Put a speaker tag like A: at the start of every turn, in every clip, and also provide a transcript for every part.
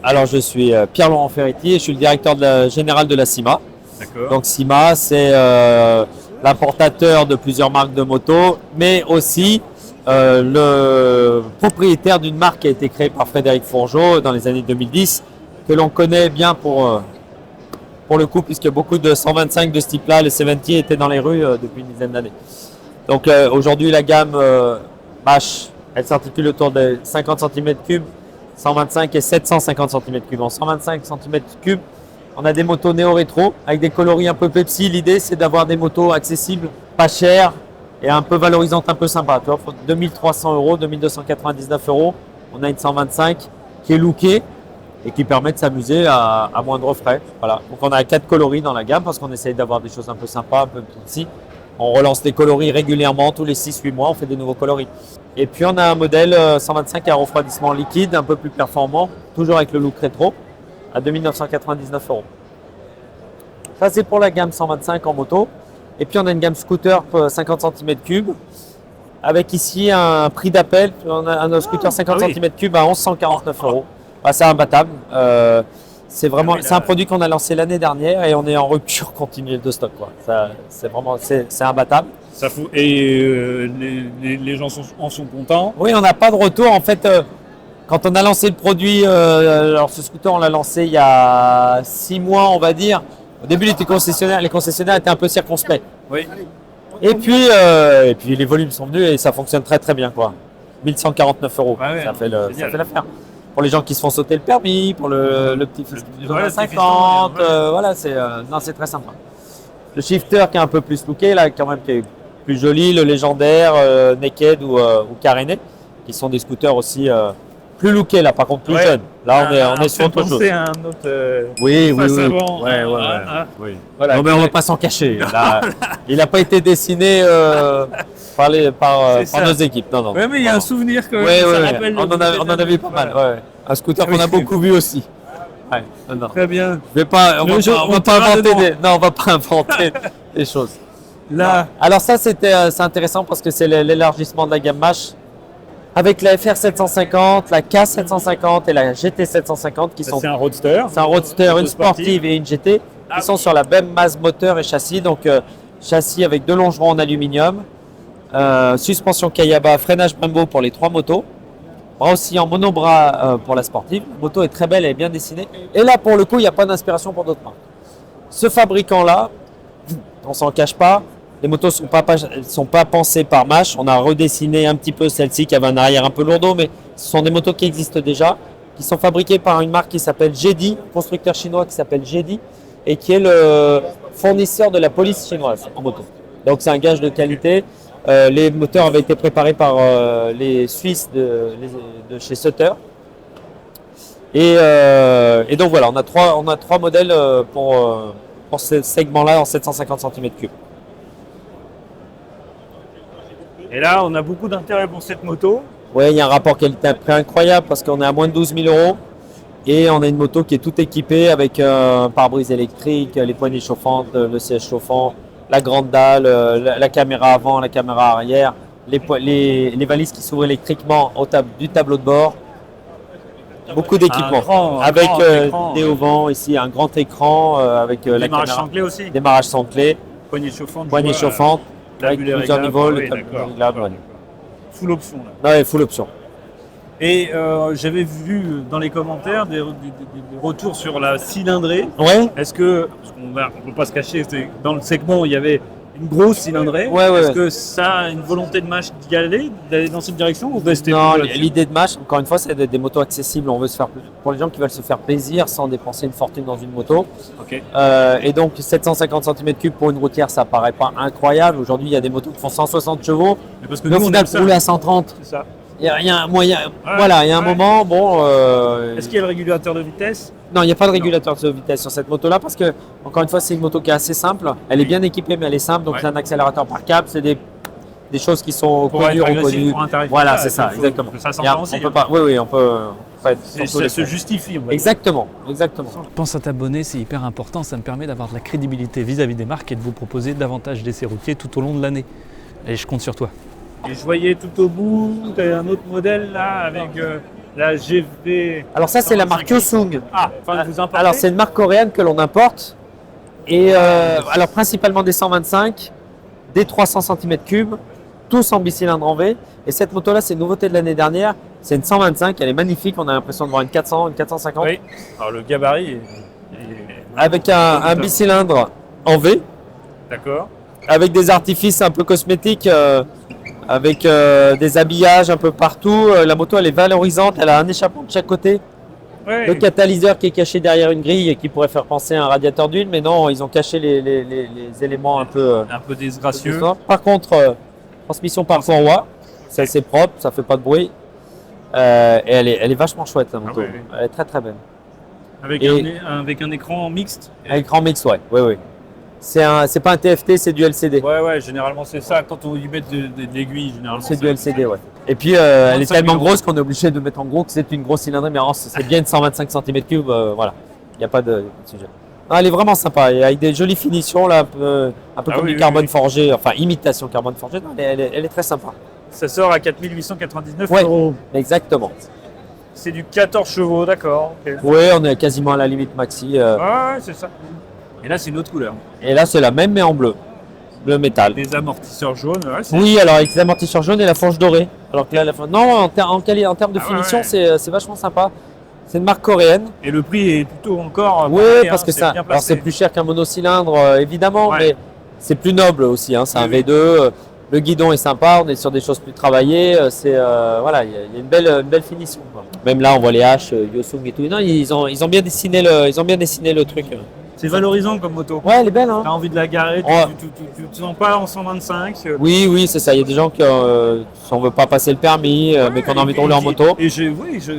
A: Alors, je suis Pierre-Laurent Ferretti et je suis le directeur général de la CIMA.
B: D'accord.
A: Donc, CIMA, c'est l'importateur de plusieurs marques de motos, mais aussi le propriétaire d'une marque qui a été créée par Frédéric Fourgeau dans les années 2010, que l'on connaît bien pour le coup, puisque beaucoup de 125 de ce type-là, les 70, étaient dans les rues depuis une dizaine d'années. Donc aujourd'hui, la gamme MASH, elle s'articule autour de 50 cm3, 125 et 750 cm3. En 125 cm3, on a des motos néo-rétro avec des coloris un peu Pepsi. L'idée, c'est d'avoir des motos accessibles, pas chères et un peu valorisantes, un peu sympa. Tu vois, 2300 €, 2299 €. On a une 125 qui est lookée et qui permet de s'amuser à moindre frais. Voilà. Donc on a 4 coloris dans la gamme parce qu'on essaye d'avoir des choses un peu sympas, un peu petits. On relance des coloris régulièrement, tous les 6-8 mois, on fait des nouveaux coloris. Et puis on a un modèle 125 à refroidissement liquide, un peu plus performant, toujours avec le look rétro, à 2999 €. Ça c'est pour la gamme 125 en moto. Et puis on a une gamme scooter 50 cm3, avec ici un prix d'appel. On a un scooter 50 cm3 à 1149 €. Bah, c'est imbattable. C'est un produit qu'on a lancé l'année dernière et on est en rupture continue de stock, quoi. C'est imbattable.
B: Ça fout. Et les gens en sont contents.
A: Oui, on n'a pas de retour. En fait, quand on a lancé le produit, alors ce scooter, on l'a lancé il y a 6 mois, on va dire. Au début, les concessionnaires étaient un peu circonspects.
B: Oui.
A: Et puis les volumes sont venus et ça fonctionne très très bien, quoi. 1149 €.
B: Ah ouais,
A: ça fait l'affaire. Pour les gens qui se font sauter le permis, pour le petit fils de 50, voilà, c'est très sympa. Le shifter qui est un peu plus looké, là, quand même, qui est plus joli, le légendaire, Naked ou caréné, qui sont des scooters aussi plus lookés, là, par contre plus jeunes. Là, on est sur autre chose.
B: C'est un autre.
A: Oui.
B: Avant.
A: Oui. Voilà, non, mais on ne va pas s'en cacher. Là, il n'a pas été dessiné par nos équipes. Non.
B: Oui, mais il y a un souvenir que
A: ça
B: rappelle.
A: On en a vu pas mal. Ouais. Un scooter qu'on a beaucoup vu aussi. Ouais. Non.
B: Très bien.
A: On va pas inventer des choses.
B: Là.
A: Alors ça, c'est intéressant parce que c'est l'élargissement de la gamme MASH. Avec la FR 750, la K 750 et la GT 750 qui sont.
B: C'est un roadster.
A: C'est un roadster, une sportive et une GT qui sont sur la même masse moteur et châssis. Donc châssis avec 2 longerons en aluminium, suspension Kayaba, freinage Brembo pour les 3 motos, bras aussi en monobras pour la sportive. La moto est très belle, elle est bien dessinée. Et là, pour le coup, il n'y a pas d'inspiration pour d'autres marques. Ce fabricant-là, on s'en cache pas. Les motos ne sont pas pensées par MASH. On a redessiné un petit peu celle-ci qui avait un arrière un peu lourdeau, mais ce sont des motos qui existent déjà, qui sont fabriquées par une marque qui s'appelle GEDI, un constructeur chinois qui s'appelle GEDI, et qui est le fournisseur de la police chinoise en moto. Donc c'est un gage de qualité. Les moteurs avaient été préparés par les Suisses de chez Sutter. Et donc voilà, on a trois modèles pour ce segment-là en 750 cm3.
B: Et là, on a beaucoup d'intérêt pour cette moto.
A: Oui, il y a un rapport qualité-prix incroyable parce qu'on est à moins de 12 000 € et on a une moto qui est toute équipée avec un pare-brise électrique, les poignées chauffantes, le siège chauffant, la grande dalle, la caméra avant, la caméra arrière, les valises qui s'ouvrent électriquement du tableau de bord. Beaucoup d'équipements avec des haut-vents ici, un grand écran avec la caméra.
B: Démarrage sans clé aussi.
A: Démarrage sans clé.
B: Poignée chauffante.
A: Poignée chauffante. Avec plusieurs niveaux, le tableau.
B: Full option là.
A: Ouais, full option.
B: Et j'avais vu dans les commentaires des retours sur la cylindrée.
A: Ouais.
B: Est-ce que, parce qu'on ne peut pas se cacher, dans le segment il y avait une grosse cylindrée. Est-ce que ça a une volonté de MASH d'y aller, d'aller dans cette direction ou rester?
A: Non, l'idée de MASH, encore une fois, c'est des motos accessibles. On veut se faire pour les gens qui veulent se faire plaisir sans dépenser une fortune dans une moto.
B: Okay.
A: Et donc 750 cm3 pour une routière, ça paraît pas incroyable. Aujourd'hui, il y a des motos qui font 160 chevaux.
B: Mais parce que
A: au final, rouler à 130.
B: C'est ça.
A: Il y a un moyen. Voilà, il y a un moment. Bon.
B: Est-ce qu'il y a le régulateur de vitesse?
A: Non, il n'y a pas de régulateur de vitesse sur cette moto-là parce que, encore une fois, c'est une moto qui est assez simple. Elle est bien équipée, mais elle est simple. Donc, c'est un accélérateur par câble. C'est des choses qui sont connues, reconnues. Voilà, c'est ça, exactement.
B: Ça s'entend aussi.
A: On peut pas. Oui, on peut.
B: Ça se justifie.
A: Exactement.
C: Pense à t'abonner, c'est hyper important. Ça me permet d'avoir de la crédibilité vis-à-vis des marques et de vous proposer davantage d'essais routiers tout au long de l'année. Et je compte sur toi.
B: Et je voyais tout au bout, tu as un autre modèle là avec La GV.
A: Alors ça, c'est la marque Yosung.
B: Ah, enfin, vous importez.
A: Alors c'est une marque coréenne que l'on importe. Et alors principalement des 125, des 300 cm3, tous en bicylindre en V. Et cette moto-là, c'est une nouveauté de l'année dernière. C'est une 125, elle est magnifique. On a l'impression de voir une 400, une 450.
B: Oui. Alors le gabarit est
A: avec un bicylindre en V.
B: D'accord.
A: Avec des artifices un peu cosmétiques, avec des habillages un peu partout. La moto, elle est valorisante. Elle a un échappement de chaque côté.
B: Ouais.
A: Le catalyseur qui est caché derrière une grille et qui pourrait faire penser à un radiateur d'huile, mais non, ils ont caché les éléments un peu
B: disgracieux.
A: Par contre, transmission par courroie, c'est assez propre, ça fait pas de bruit. Et elle est vachement chouette, la moto.
B: Ah oui.
A: Elle est très très belle.
B: Avec un écran mixte.
A: Un écran mix, ouais. Oui. C'est pas un TFT, c'est du LCD.
B: Ouais, généralement c'est ça. Quand on y met de l'aiguille, généralement.
A: C'est du LCD, ouais. Et puis elle est tellement
B: 000 €.
A: grosse qu'on est obligé de mettre en gros que c'est une grosse cylindrée, mais c'est bien de 125 cm3, voilà. Il n'y a pas de sujet. Non, elle est vraiment sympa, et avec des jolies finitions, là, un peu comme du carbone forgé, enfin imitation carbone forgé. Non, elle est très sympa.
B: Ça sort à 4 899
A: Ouais,
B: €.
A: Exactement.
B: C'est du 14 chevaux, d'accord. Okay.
A: Oui, on est quasiment à la limite maxi.
B: Ouais, c'est ça. Et là, c'est une autre couleur.
A: Et là, c'est la même, mais en bleu. Bleu métal.
B: Des amortisseurs jaunes. Ouais,
A: oui, alors avec les amortisseurs jaunes et la fourche dorée. Alors que là, non, en termes de finition, c'est vachement sympa. C'est une marque coréenne.
B: Et le prix est plutôt encore.
A: Oui, parce que ça. Alors, c'est plus cher qu'un monocylindre, évidemment, mais c'est plus noble aussi. Hein, c'est un V2. Le guidon est sympa, on est sur des choses plus travaillées. Voilà, il y a une belle finition, quoi. Même là, on voit les haches, Yosung et tout. Non, ils ont bien dessiné le truc.
B: C'est valorisant comme moto.
A: Ouais, elle est belle. Hein.
B: T'as envie de la garer, tu te sens pas en 125.
A: Oui, c'est ça. Il y a des gens qui, si on veut pas passer le permis, mais qu'on a envie de rouler en moto.
B: Et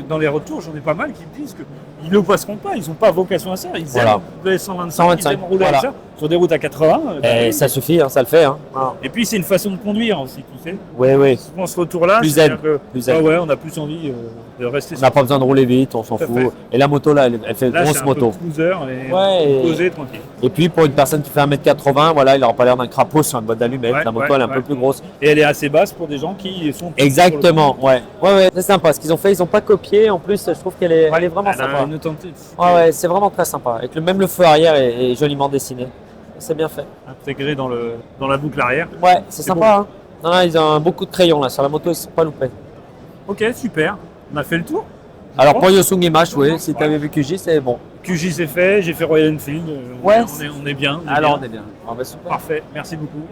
B: dans les retours, j'en ai pas mal qui me disent qu'ils ne passeront pas, ils n'ont pas vocation à ça. Ils aiment les 125, ils aiment rouler avec ça. Sur des routes à 80.
A: Et ça suffit, hein, ça le fait. Hein.
B: Et puis c'est une façon de conduire aussi, tu sais.
A: Oui.
B: Souvent ce retour-là,
A: plus zen.
B: On a plus envie de rester.
A: On n'a pas besoin de rouler vite, on s'en fout. Et la moto là, elle fait grosse moto.
B: Cruiser, elle est posée, tranquille.
A: Et puis pour une personne qui fait 1m80, voilà, il n'aura pas l'air d'un crapaud sur une boîte d'allumettes. La moto elle est un peu plus grosse.
B: Et elle est assez basse pour des gens qui sont.
A: Exactement, ouais, c'est sympa. Ce qu'ils ont fait, ils n'ont pas copié. En plus, je trouve qu'elle est vraiment sympa. Ouais, c'est vraiment très sympa. Et même le feu arrière est joliment dessiné. C'est bien fait.
B: Intégré dans la boucle arrière.
A: Ouais, c'est sympa. Bon. Hein. Ils ont un beau coup de crayon là sur la moto, ils ne sont pas loupés.
B: Ok, super. On a fait le tour.
A: Alors pour Yosung et Mash, oui, si tu avais vu QJ, c'est bon.
B: QJ c'est fait, j'ai fait Royal Enfield. On est bien.
A: Alors on est bien.
B: Parfait, merci beaucoup.